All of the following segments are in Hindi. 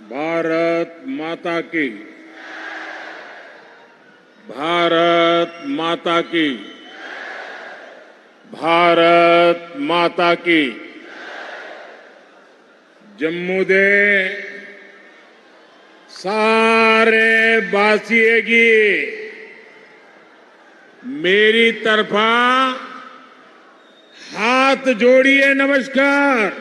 भारत माता की। भारत माता की। भारत माता की। जम्मू दे सारे बासिए की मेरी तरफा हाथ जोड़िए नमस्कार।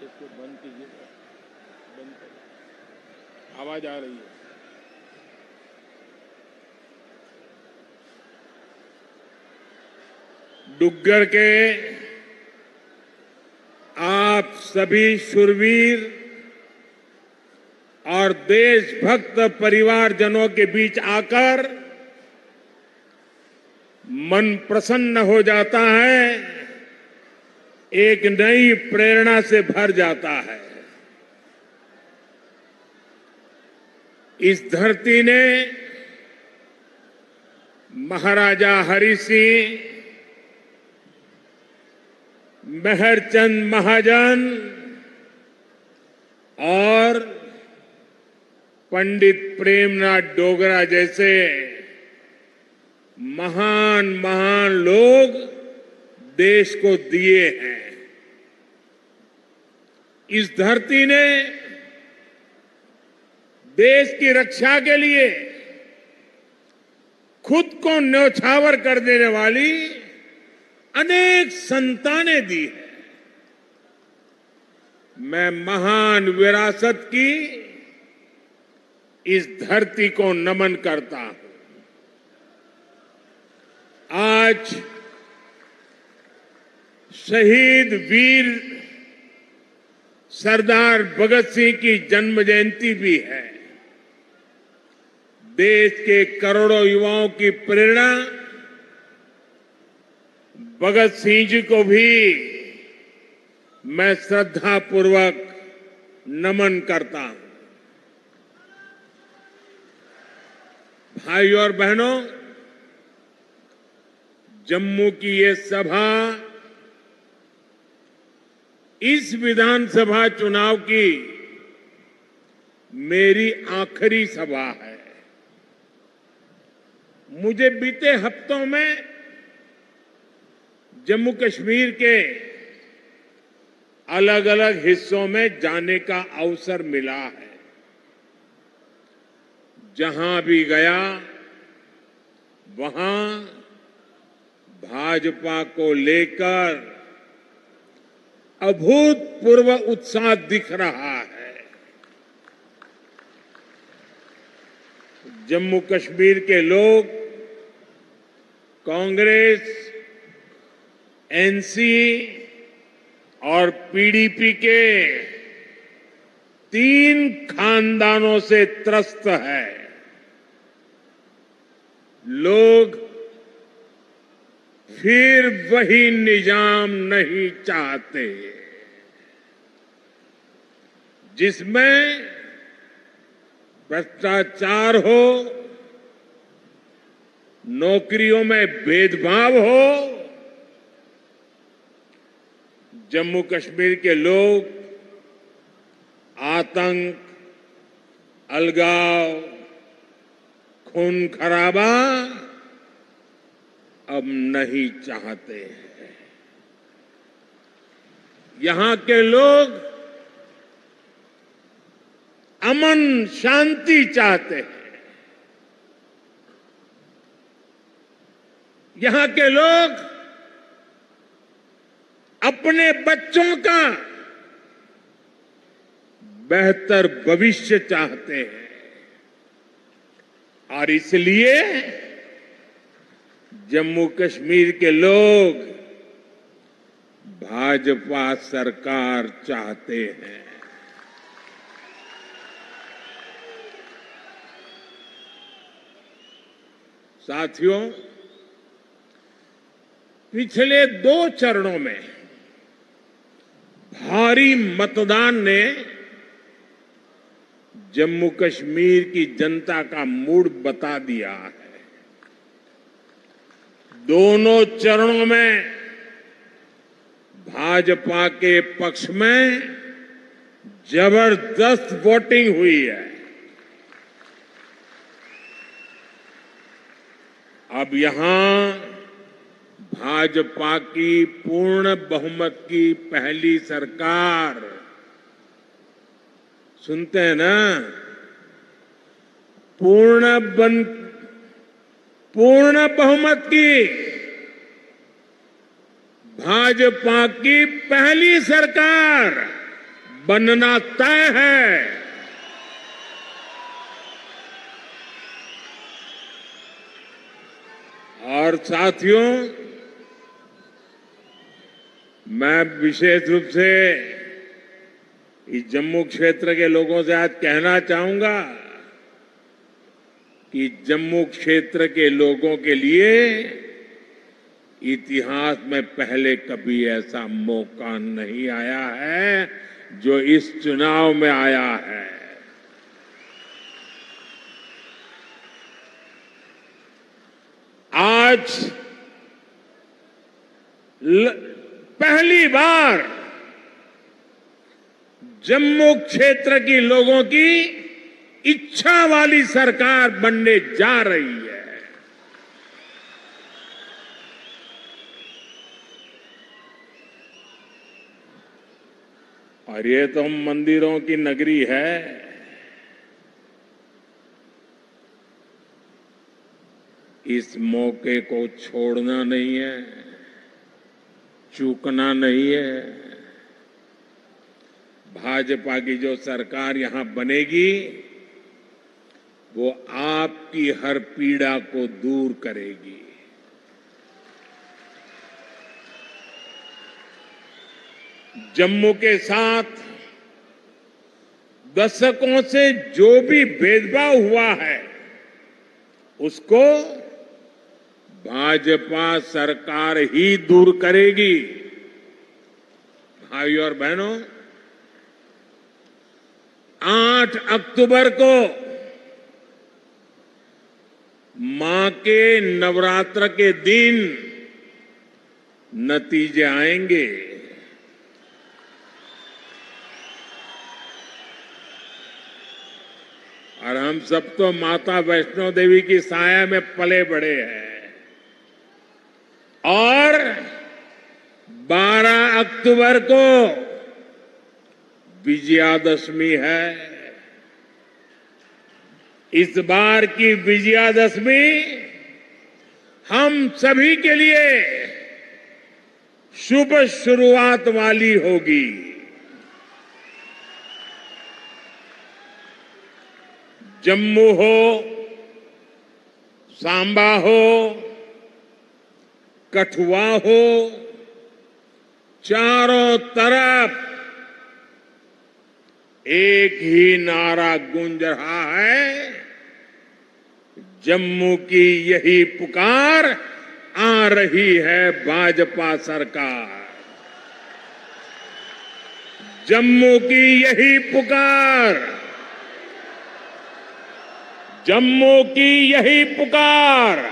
इसको बंद कीजिए, बंद करिए, आवाज आ रही है। डुग्गर के आप सभी शूरवीर और देशभक्त परिवारजनों के बीच आकर मन प्रसन्न हो जाता है, एक नई प्रेरणा से भर जाता है। इस धरती ने महाराजा हरि सिंह, मेहरचंद महाजन और पंडित प्रेमनाथ डोगरा जैसे महान महान लोग देश को दिए हैं। इस धरती ने देश की रक्षा के लिए खुद को न्यौछावर कर देने वाली अनेक संतानें दी है। मैं महान विरासत की इस धरती को नमन करता हूं। आज शहीद वीर सरदार भगत सिंह की जन्म जयंती भी है। देश के करोड़ों युवाओं की प्रेरणा भगत सिंह जी को भी मैं श्रद्धापूर्वक नमन करता हूं। भाइयों और बहनों, जम्मू की ये सभा इस विधानसभा चुनाव की मेरी आखिरी सभा है। मुझे बीते हफ्तों में जम्मू कश्मीर के अलग अलग हिस्सों में जाने का अवसर मिला है। जहां भी गया वहां भाजपा को लेकर अभूतपूर्व उत्साह दिख रहा है। जम्मू कश्मीर के लोग कांग्रेस, एनसी और पीडीपी के 3 खानदानों से त्रस्त है। लोग फिर वही निजाम नहीं चाहते जिसमें भ्रष्टाचार हो, नौकरियों में भेदभाव हो। जम्मू कश्मीर के लोग आतंक, अलगाव, खून खराबा अब नहीं चाहते हैं। यहां के लोग अमन शांति चाहते हैं। यहां के लोग अपने बच्चों का बेहतर भविष्य चाहते हैं और इसलिए जम्मू कश्मीर के लोग भाजपा सरकार चाहते हैं। साथियों, पिछले 2 चरणों में भारी मतदान ने जम्मू कश्मीर की जनता का मूड बता दिया है। दोनों चरणों में भाजपा के पक्ष में जबरदस्त वोटिंग हुई है। अब यहां भाजपा की पूर्ण बहुमत की पहली सरकार, सुनते हैं ना, पूर्ण बहुमत की भाजपा की पहली सरकार बनना तय है। और साथियों, मैं विशेष रूप से इस जम्मू क्षेत्र के लोगों से आज कहना चाहूंगा कि जम्मू क्षेत्र के लोगों के लिए इतिहास में पहले कभी ऐसा मौका नहीं आया है जो इस चुनाव में आया है। आज पहली बार जम्मू क्षेत्र की लोगों की इच्छा वाली सरकार बनने जा रही है। और ये तो हम मंदिरों की नगरी है। इस मौके को छोड़ना नहीं है, चूकना नहीं है। भाजपा की जो सरकार यहां बनेगी वो आपकी हर पीड़ा को दूर करेगी। जम्मू के साथ दशकों से जो भी भेदभाव हुआ है उसको भाजपा सरकार ही दूर करेगी। भाइयों और बहनों, 8 अक्टूबर को मां के नवरात्र के दिन नतीजे आएंगे। और हम सब तो माता वैष्णो देवी की साया में पले बड़े हैं। और 12 अक्टूबर को विजयादशमी है। इस बार की विजयादशमी हम सभी के लिए शुभ शुरुआत वाली होगी। जम्मू हो, सांबा हो, कठुआ हो, चारों तरफ एक ही नारा गूंज रहा है, जम्मू की यही पुकार, आ रही है भाजपा सरकार। जम्मू की यही पुकार, जम्मू की यही पुकार,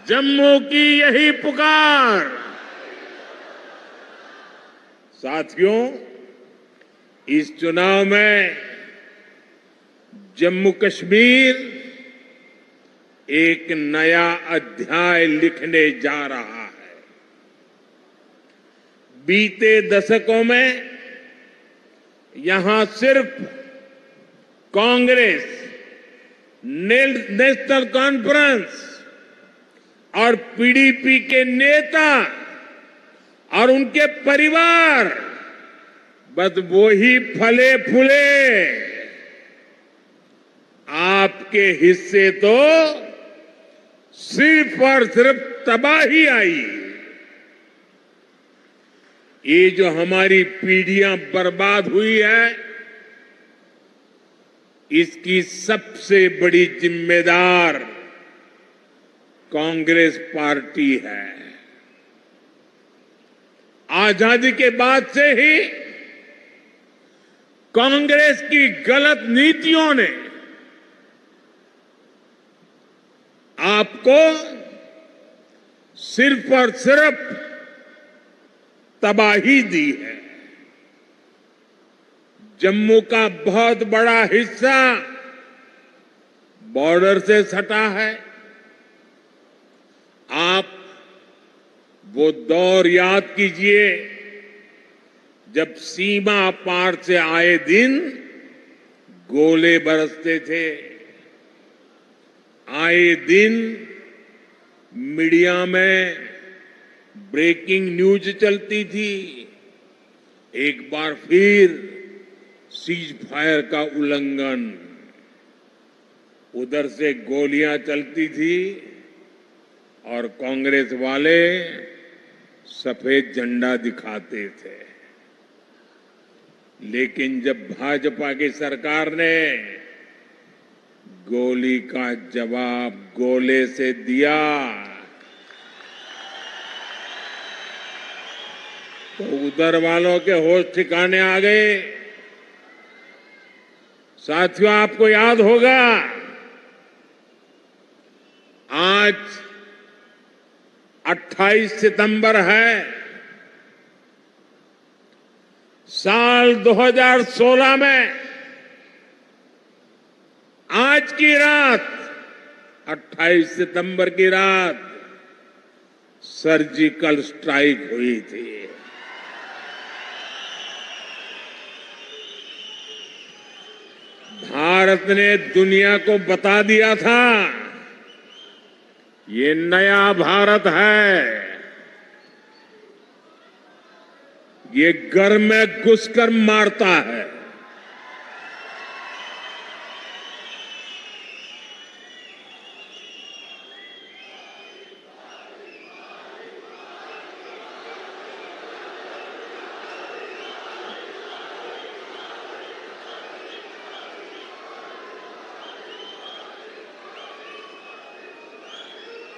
जम्मू की यही पुकार। साथियों, इस चुनाव में जम्मू कश्मीर एक नया अध्याय लिखने जा रहा है। बीते दशकों में यहां सिर्फ कांग्रेस, नेशनल कॉन्फ्रेंस और पीडीपी के नेता और उनके परिवार बस वो ही फले फूले। आपके हिस्से तो सिर्फ और सिर्फ तबाही आई। ये जो हमारी पीढ़ियां बर्बाद हुई है, इसकी सबसे बड़ी जिम्मेदार कांग्रेस पार्टी है। आजादी के बाद से ही कांग्रेस की गलत नीतियों ने आपको आपको सिर्फ और सिर्फ तबाही दी है। जम्मू का बहुत बड़ा हिस्सा बॉर्डर से सटा है। आप वो दौर याद कीजिए जब सीमा पार से आए दिन गोले बरसते थे, आए दिन मीडिया में ब्रेकिंग न्यूज चलती थी। एक बार फिर सीज फायर का उल्लंघन, उधर से गोलियां चलती थी और कांग्रेस वाले सफेद झंडा दिखाते थे। लेकिन जब भाजपा की सरकार ने गोली का जवाब गोले से दिया तो उधर वालों के होश ठिकाने आ गए। साथियों, आपको याद होगा आज 28 सितंबर है। साल 2016 में आज की रात 28 सितंबर की रात सर्जिकल स्ट्राइक हुई थी। भारत ने दुनिया को बता दिया था ये नया भारत है, ये घर में घुसकर मारता है।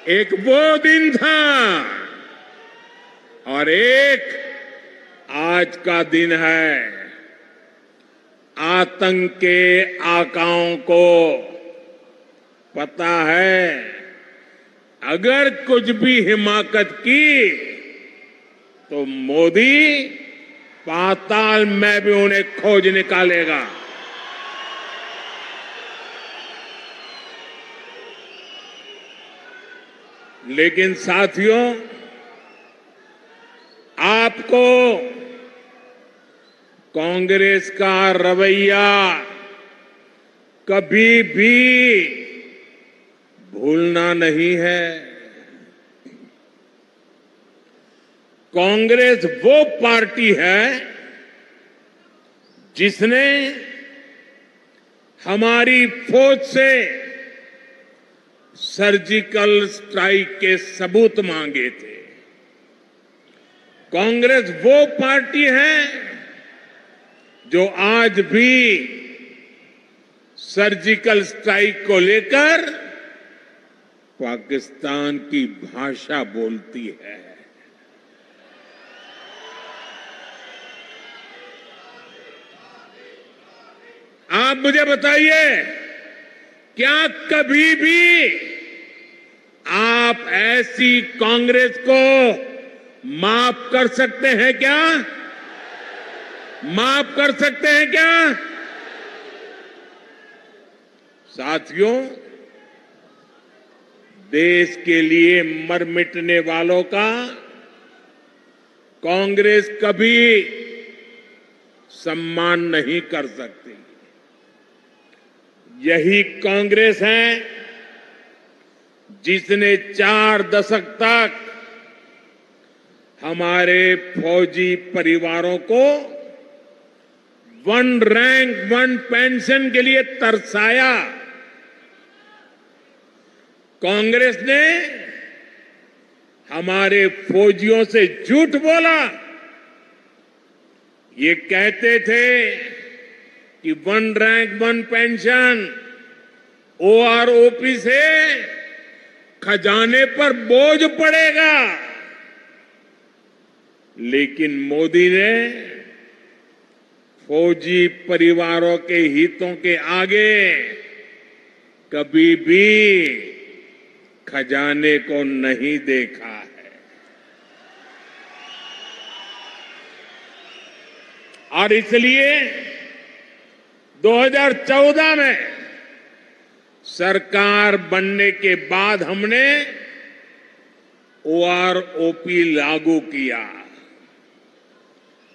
एक वो दिन था और एक आज का दिन है। आतंक के आकाओं को पता है अगर कुछ भी हिमाकत की तो मोदी पाताल में भी उन्हें खोज निकालेगा। लेकिन साथियों, आपको कांग्रेस का रवैया कभी भी भूलना नहीं है। कांग्रेस वो पार्टी है जिसने हमारी फौज से सर्जिकल स्ट्राइक के सबूत मांगे थे। कांग्रेस वो पार्टी है जो आज भी सर्जिकल स्ट्राइक को लेकर पाकिस्तान की भाषा बोलती है। आप मुझे बताइए, क्या कभी भी आप ऐसी कांग्रेस को माफ कर सकते हैं क्या? माफ कर सकते हैं क्या? साथियों, देश के लिए मर मिटने वालों का कांग्रेस कभी सम्मान नहीं कर सकती। यही कांग्रेस है जिसने 4 दशक तक हमारे फौजी परिवारों को 1 रैंक 1 पेंशन के लिए तरसाया। कांग्रेस ने हमारे फौजियों से झूठ बोला। ये कहते थे कि 1 रैंक 1 पेंशन ओआरओपी से खजाने पर बोझ पड़ेगा। लेकिन मोदी ने फौजी परिवारों के हितों के आगे कभी भी खजाने को नहीं देखा है। और इसलिए 2014 में सरकार बनने के बाद हमने ओआरओपी लागू किया।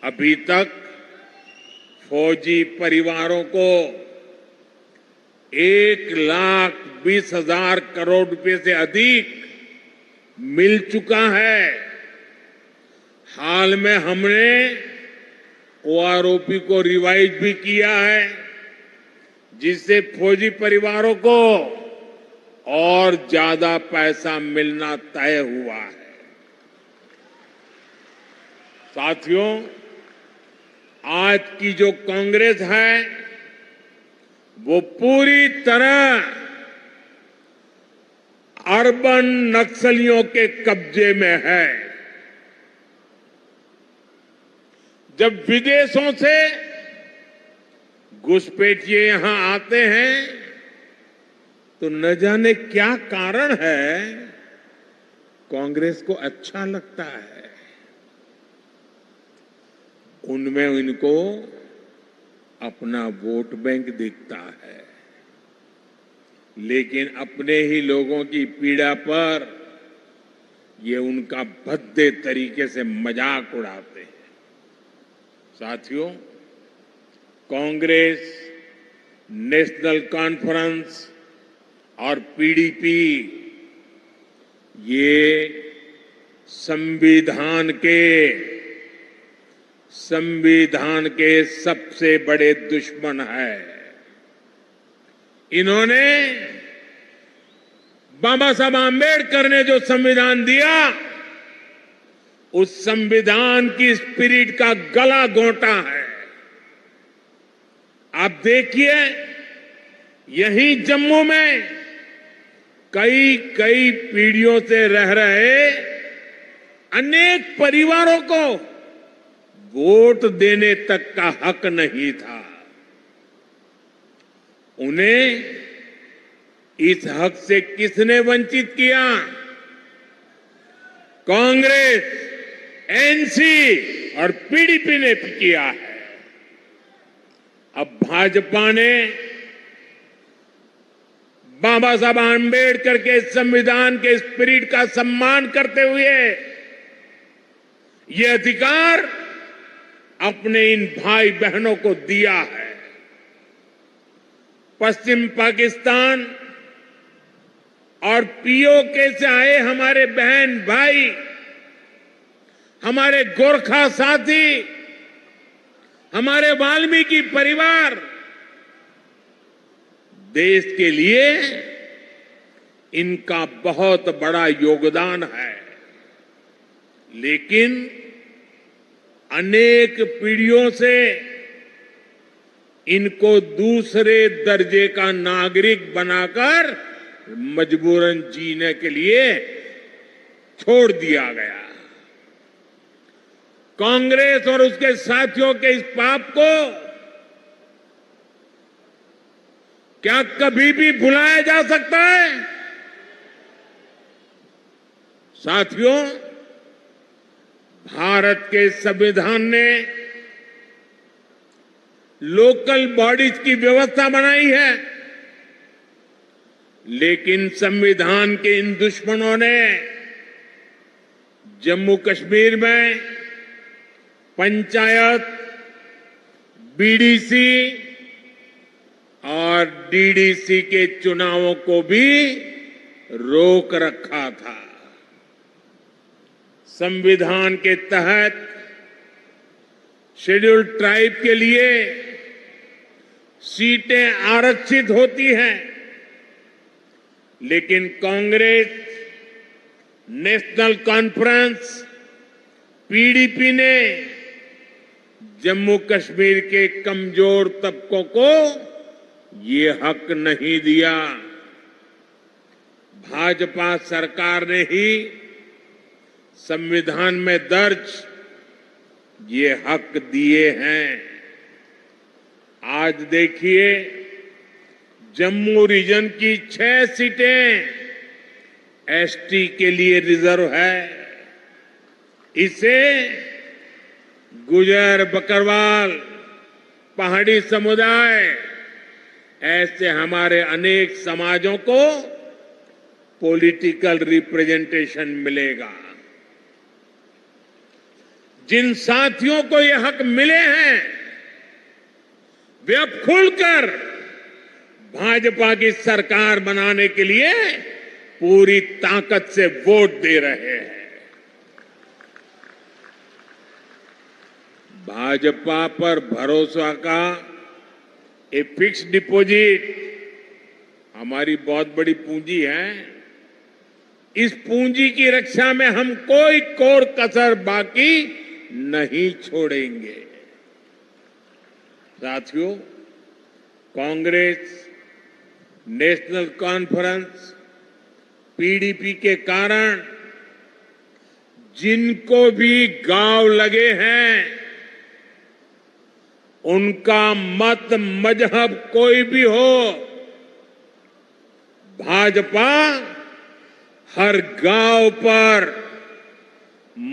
अभी तक फौजी परिवारों को 1,20,000 करोड़ रुपए से अधिक मिल चुका है। हाल में हमने ओआरओपी को रिवाइज भी किया है, जिससे फौजी परिवारों को और ज्यादा पैसा मिलना तय हुआ है। साथियों, आज की जो कांग्रेस है वो पूरी तरह अर्बन नक्सलियों के कब्जे में है। जब विदेशों से घुसपैठिए यहां आते हैं तो न जाने क्या कारण है, कांग्रेस को अच्छा लगता है। उनमें इनको अपना वोट बैंक दिखता है, लेकिन अपने ही लोगों की पीड़ा पर ये उनका भद्दे तरीके से मजाक उड़ाते हैं। साथियों, कांग्रेस, नेशनल कॉन्फ्रेंस और पीडीपी ये संविधान के सबसे बड़े दुश्मन है। इन्होंने बाबा साहब आंबेडकर ने जो संविधान दिया, उस संविधान की स्पिरिट का गला घोंटा है। आप देखिए, यहीं जम्मू में कई पीढ़ियों से रह रहे अनेक परिवारों को वोट देने तक का हक नहीं था। उन्हें इस हक से किसने वंचित किया? कांग्रेस, एनसी और पीडीपी ने किया है। अब भाजपा ने बाबा साहब आंबेडकर के संविधान के स्पिरिट का सम्मान करते हुए ये अधिकार अपने इन भाई बहनों को दिया है। पश्चिम पाकिस्तान और पीओके से आए हमारे बहन भाई, हमारे गोरखा साथी, हमारे वाल्मीकि परिवार देश के लिए इनका बहुत बड़ा योगदान है। लेकिन अनेक पीढ़ियों से इनको दूसरे दर्जे का नागरिक बनाकर मजबूरन जीने के लिए छोड़ दिया गया। कांग्रेस और उसके साथियों के इस पाप को क्या कभी भी भुलाया जा सकता है? साथियों, भारत के संविधान ने लोकल बॉडीज की व्यवस्था बनाई है, लेकिन संविधान के इन दुश्मनों ने जम्मू कश्मीर में पंचायत, बीडीसी और डीडीसी के चुनावों को भी रोक रखा था। संविधान के तहत शेड्यूल्ड ट्राइब के लिए सीटें आरक्षित होती हैं, लेकिन कांग्रेस, नेशनल कॉन्फ्रेंस, पीडीपी ने जम्मू कश्मीर के कमजोर तबकों को ये हक नहीं दिया। भाजपा सरकार ने ही संविधान में दर्ज ये हक दिए हैं। आज देखिए, जम्मू रीजन की 6 सीटें एसटी के लिए रिजर्व है। इससे गुजर, बकरवाल, पहाड़ी समुदाय, ऐसे हमारे अनेक समाजों को पॉलिटिकल रिप्रेजेंटेशन मिलेगा। जिन साथियों को ये हक मिले हैं वे अब खुलकर भाजपा की सरकार बनाने के लिए पूरी ताकत से वोट दे रहे हैं। भाजपा पर भरोसा का ये फिक्स डिपॉजिट हमारी बहुत बड़ी पूंजी है। इस पूंजी की रक्षा में हम कोई कोर कसर बाकी नहीं छोड़ेंगे। साथियों, कांग्रेस, नेशनल कॉन्फ्रेंस, पीडीपी के कारण जिनको भी गांव लगे हैं, उनका मत मजहब कोई भी हो, भाजपा हर गांव पर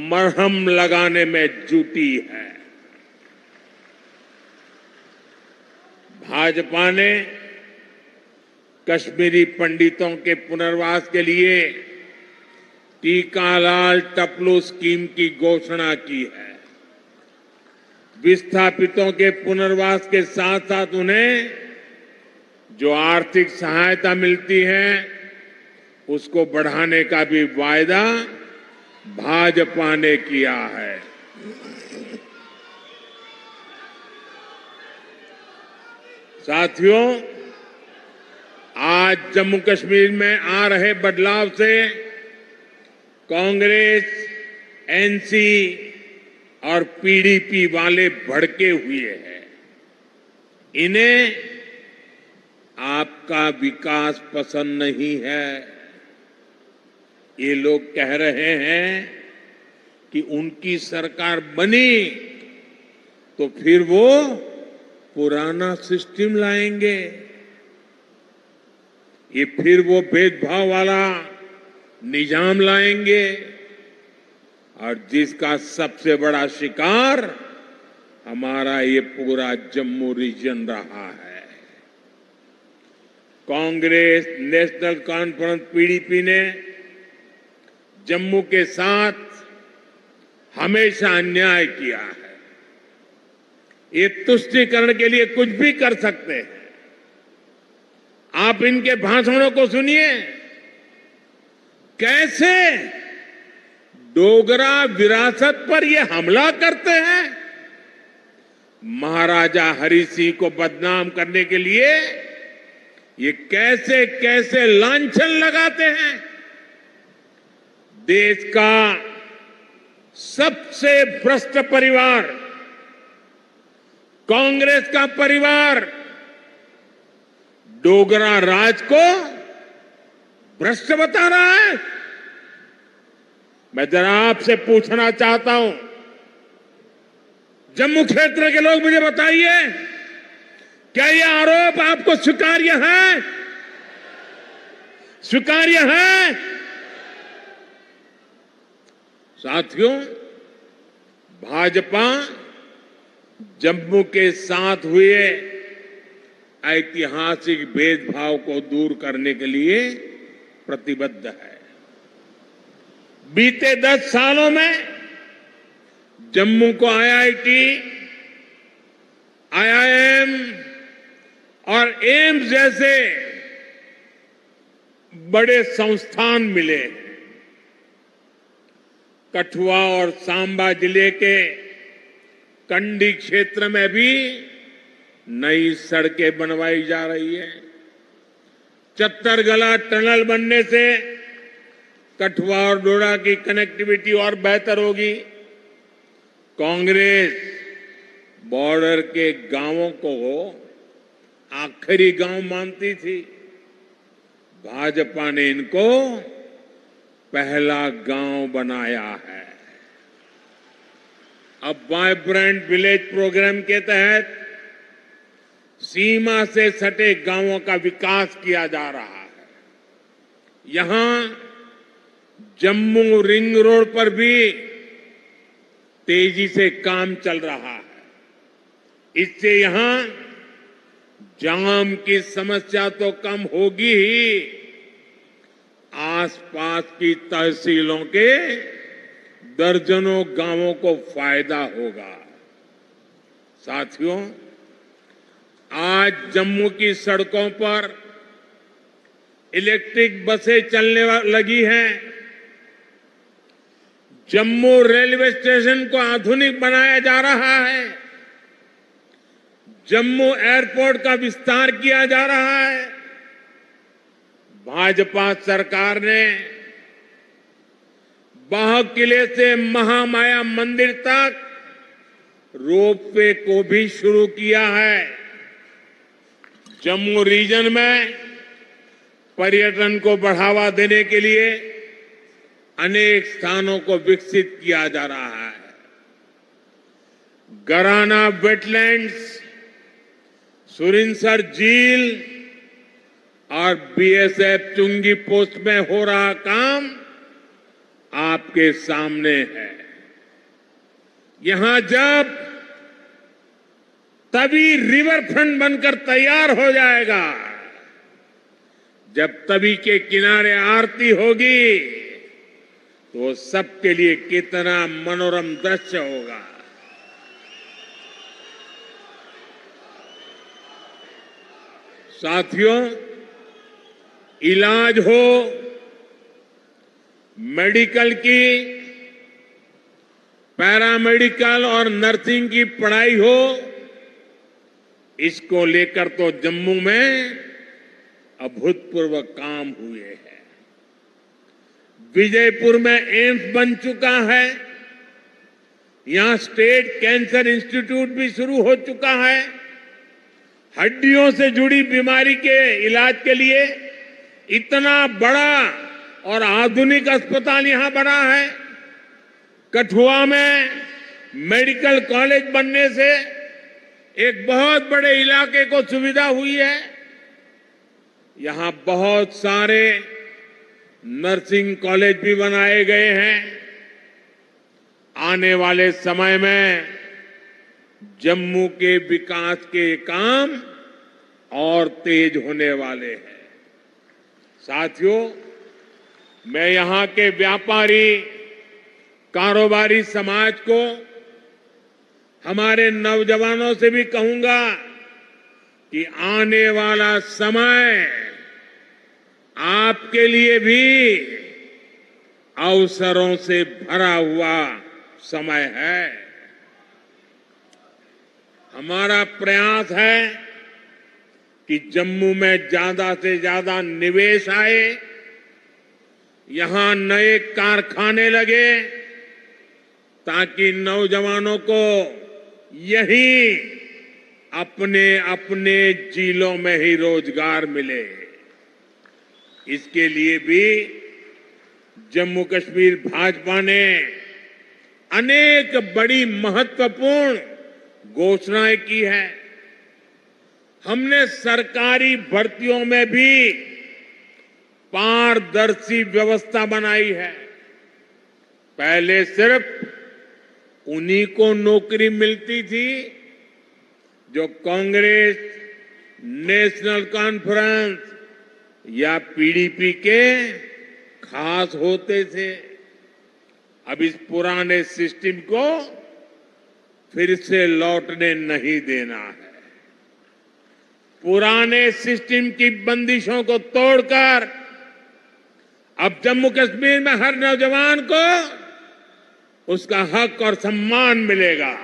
मरहम लगाने में जुटी है। भाजपा ने कश्मीरी पंडितों के पुनर्वास के लिए टीकालाल टपलू स्कीम की घोषणा की है। विस्थापितों के पुनर्वास के साथ साथ उन्हें जो आर्थिक सहायता मिलती है उसको बढ़ाने का भी वायदा भाजपा ने किया है। साथियों, आज जम्मू कश्मीर में आ रहे बदलाव से कांग्रेस, एनसी और पीडीपी वाले भड़के हुए हैं। इन्हें आपका विकास पसंद नहीं है। ये लोग कह रहे हैं कि उनकी सरकार बनी तो फिर वो पुराना सिस्टम लाएंगे। ये फिर वो भेदभाव वाला निजाम लाएंगे और जिसका सबसे बड़ा शिकार हमारा ये पूरा जम्मू रीजन रहा है। कांग्रेस, नेशनल कॉन्फ्रेंस, पीडीपी ने जम्मू के साथ हमेशा अन्याय किया है। ये तुष्टीकरण के लिए कुछ भी कर सकते हैं। आप इनके भाषणों को सुनिए, कैसे डोगरा विरासत पर ये हमला करते हैं। महाराजा हरि सिंह को बदनाम करने के लिए ये कैसे कैसे लांछन लगाते हैं। देश का सबसे भ्रष्ट परिवार कांग्रेस का परिवार डोगरा राज को भ्रष्ट बता रहा है। मैं जरा आपसे पूछना चाहता हूं, जम्मू क्षेत्र के लोग मुझे बताइए, क्या यह आरोप आपको स्वीकार्य है? स्वीकार्य है? साथियों, भाजपा जम्मू के साथ हुए ऐतिहासिक भेदभाव को दूर करने के लिए प्रतिबद्ध है। बीते 10 सालों में जम्मू को आईआईटी, आईआईएम और एम्स जैसे बड़े संस्थान मिले। कठुआ और सांबा जिले के कंडी क्षेत्र में भी नई सड़कें बनवाई जा रही है। चत्तरगला टनल बनने से कठुआ और डोडा की कनेक्टिविटी और बेहतर होगी। कांग्रेस बॉर्डर के गांवों को आखिरी गांव मानती थी। भाजपा ने इनको पहला गांव बनाया है। अब वाइब्रेंट विलेज प्रोग्राम के तहत सीमा से सटे गांवों का विकास किया जा रहा है। यहां जम्मू रिंग रोड पर भी तेजी से काम चल रहा है। इससे यहां जाम की समस्या तो कम होगी ही, आसपास की तहसीलों के दर्जनों गांवों को फायदा होगा। साथियों, आज जम्मू की सड़कों पर इलेक्ट्रिक बसें चलने लगी हैं। जम्मू रेलवे स्टेशन को आधुनिक बनाया जा रहा है। जम्मू एयरपोर्ट का विस्तार किया जा रहा है। भाजपा सरकार ने बाह किले से महामाया मंदिर तक रोपवे को भी शुरू किया है। जम्मू रीजन में पर्यटन को बढ़ावा देने के लिए अनेक स्थानों को विकसित किया जा रहा है। गराना वेटलैंड्स, सुरिनसर झील और बीएसएफ चुंगी पोस्ट में हो रहा काम आपके सामने है। यहां जब तभी रिवर फ्रंट बनकर तैयार हो जाएगा, जब तवी के किनारे आरती होगी, तो सबके लिए कितना मनोरम दृश्य होगा। साथियों, इलाज हो, मेडिकल की, पैरामेडिकल और नर्सिंग की पढ़ाई हो, इसको लेकर तो जम्मू में अभूतपूर्व काम हुए हैं। विजयपुर में एम्स बन चुका है। यहां स्टेट कैंसर इंस्टीट्यूट भी शुरू हो चुका है। हड्डियों से जुड़ी बीमारी के इलाज के लिए इतना बड़ा और आधुनिक अस्पताल यहां बना है। कठुआ में मेडिकल कॉलेज बनने से एक बहुत बड़े इलाके को सुविधा हुई है। यहां बहुत सारे नर्सिंग कॉलेज भी बनाए गए हैं। आने वाले समय में जम्मू के विकास के काम और तेज होने वाले हैं। साथियों, मैं यहां के व्यापारी, कारोबारी समाज को, हमारे नौजवानों से भी कहूंगा कि आने वाला समय आपके लिए भी अवसरों से भरा हुआ समय है। हमारा प्रयास है कि जम्मू में ज्यादा से ज्यादा निवेश आए, यहां नए कारखाने लगे, ताकि नौजवानों को यहीं अपने अपने जिलों में ही रोजगार मिले। इसके लिए भी जम्मू कश्मीर भाजपा ने अनेक बड़ी महत्वपूर्ण घोषणाएं की है। हमने सरकारी भर्तियों में भी पारदर्शी व्यवस्था बनाई है। पहले सिर्फ उन्हीं को नौकरी मिलती थी जो कांग्रेस, नेशनल कॉन्फ्रेंस या पीडीपी के खास होते थे। अब इस पुराने सिस्टम को फिर से लौटने नहीं देना है। पुराने सिस्टम की बंदिशों को तोड़कर अब जम्मू कश्मीर में हर नौजवान को उसका हक और सम्मान मिलेगा।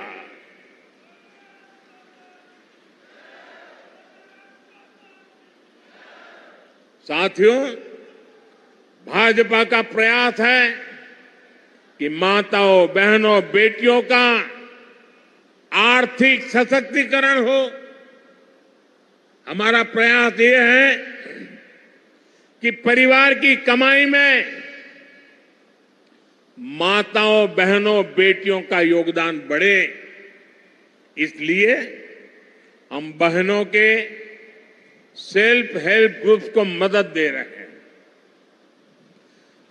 साथियों, भाजपा का प्रयास है कि माताओं, बहनों, बेटियों का आर्थिक सशक्तिकरण हो। हमारा प्रयास ये है कि परिवार की कमाई में माताओं, बहनों, बेटियों का योगदान बढ़े। इसलिए हम बहनों के सेल्फ हेल्प ग्रुप्स को मदद दे रहे हैं।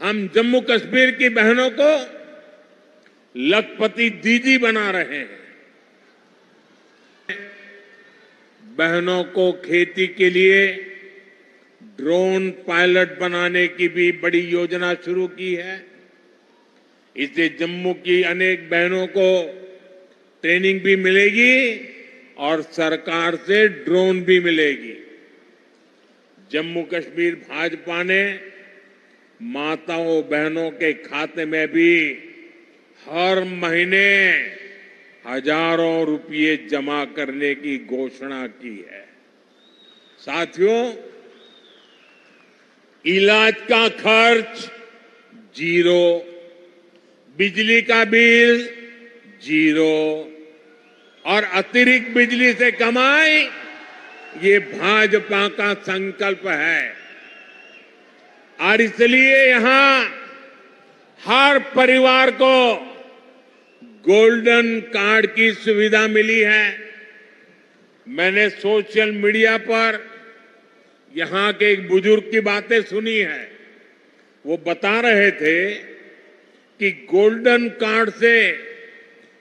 हम जम्मू कश्मीर की बहनों को लखपति दीदी बना रहे हैं। बहनों को खेती के लिए ड्रोन पायलट बनाने की भी बड़ी योजना शुरू की है। इससे जम्मू की अनेक बहनों को ट्रेनिंग भी मिलेगी और सरकार से ड्रोन भी मिलेगी। जम्मू कश्मीर भाजपा ने माताओं बहनों के खाते में भी हर महीने हजारों रुपये जमा करने की घोषणा की है। साथियों, इलाज का खर्च जीरो, बिजली का बिल जीरो और अतिरिक्त बिजली से कमाई, ये भाजपा का संकल्प है। और इसलिए यहां हर परिवार को गोल्डन कार्ड की सुविधा मिली है। मैंने सोशल मीडिया पर यहां के एक बुजुर्ग की बातें सुनी है। वो बता रहे थे कि गोल्डन कार्ड से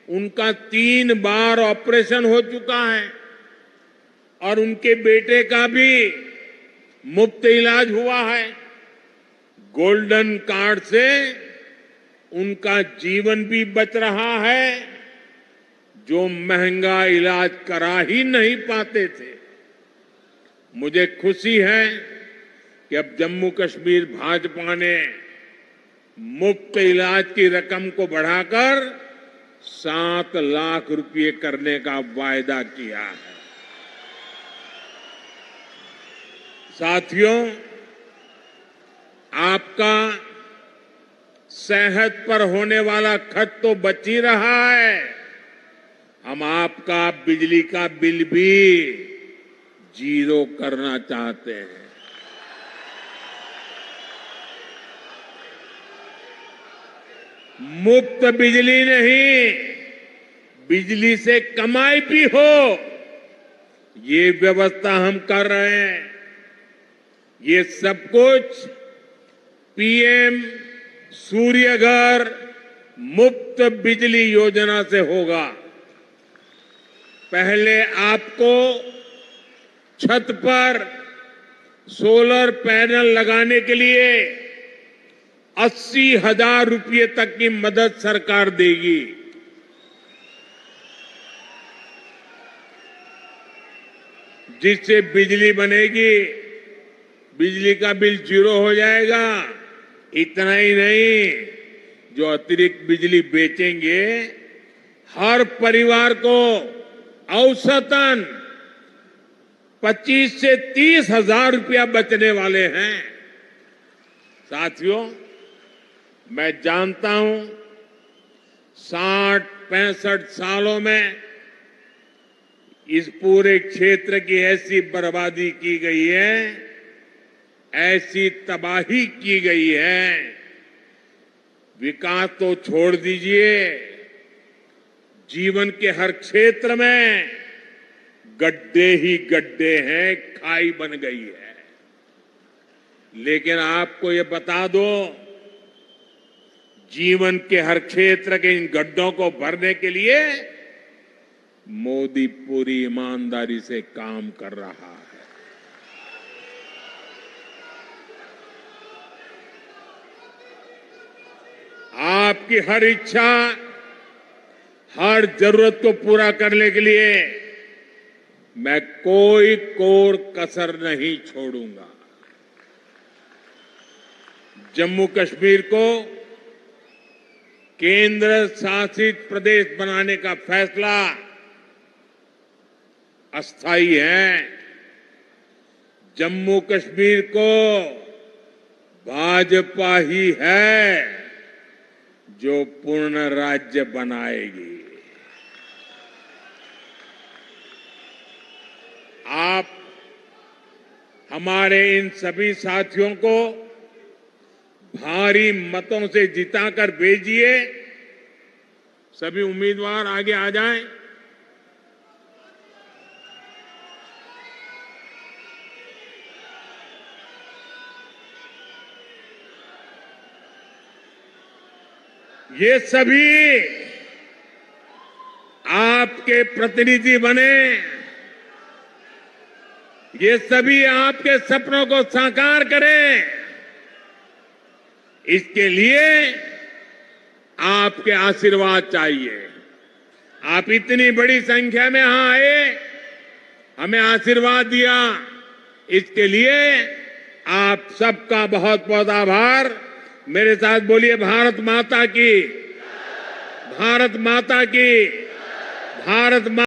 उनका 3 बार ऑपरेशन हो चुका है और उनके बेटे का भी मुफ्त इलाज हुआ है। गोल्डन कार्ड से उनका जीवन भी बच रहा है, जो महंगा इलाज करा ही नहीं पाते थे। मुझे खुशी है कि अब जम्मू कश्मीर भाजपा ने मुफ्त इलाज की रकम को बढ़ाकर 7 लाख रुपये करने का वायदा किया है। साथियों, आपका सेहत पर होने वाला खर्च तो बच ही रहा है। हम आपका बिजली का बिल भी जीरो करना चाहते हैं। मुफ्त बिजली नहीं, बिजली से कमाई भी हो, ये व्यवस्था हम कर रहे हैं। ये सब कुछ पीएम सूर्य घर मुफ्त बिजली योजना से होगा। पहले आपको छत पर सोलर पैनल लगाने के लिए 80,000 रुपये तक की मदद सरकार देगी। जिससे बिजली बनेगी, बिजली का बिल जीरो हो जाएगा। इतना ही नहीं, जो अतिरिक्त बिजली बेचेंगे, हर परिवार को औसतन 25 से 30,000 रुपया बचने वाले हैं। साथियों, मैं जानता हूं 60-65 सालों में इस पूरे क्षेत्र की ऐसी बर्बादी की गई है, ऐसी तबाही की गई है, विकास तो छोड़ दीजिए, जीवन के हर क्षेत्र में गड्ढे ही गड्ढे हैं, खाई बन गई है। लेकिन आपको ये बता दो, जीवन के हर क्षेत्र के इन गड्ढों को भरने के लिए मोदी पूरी ईमानदारी से काम कर रहा है। आपकी हर इच्छा, हर जरूरत को पूरा करने के लिए मैं कोई कोर कसर नहीं छोड़ूंगा। जम्मू कश्मीर को केंद्र शासित प्रदेश बनाने का फैसला अस्थायी है। जम्मू कश्मीर को भाजपा ही है जो पूर्ण राज्य बनाएगी। आप हमारे इन सभी साथियों को भारी मतों से जिताकर भेजिए। सभी उम्मीदवार आगे आ जाएं। ये सभी आपके प्रतिनिधि बने, ये सभी आपके सपनों को साकार करें। इसके लिए आपके आशीर्वाद चाहिए। आप इतनी बड़ी संख्या में यहां आए, हमें आशीर्वाद दिया, इसके लिए आप सबका बहुत बहुत आभार। मेरे साथ बोलिए भारत माता की, भारत माता की, भारत माता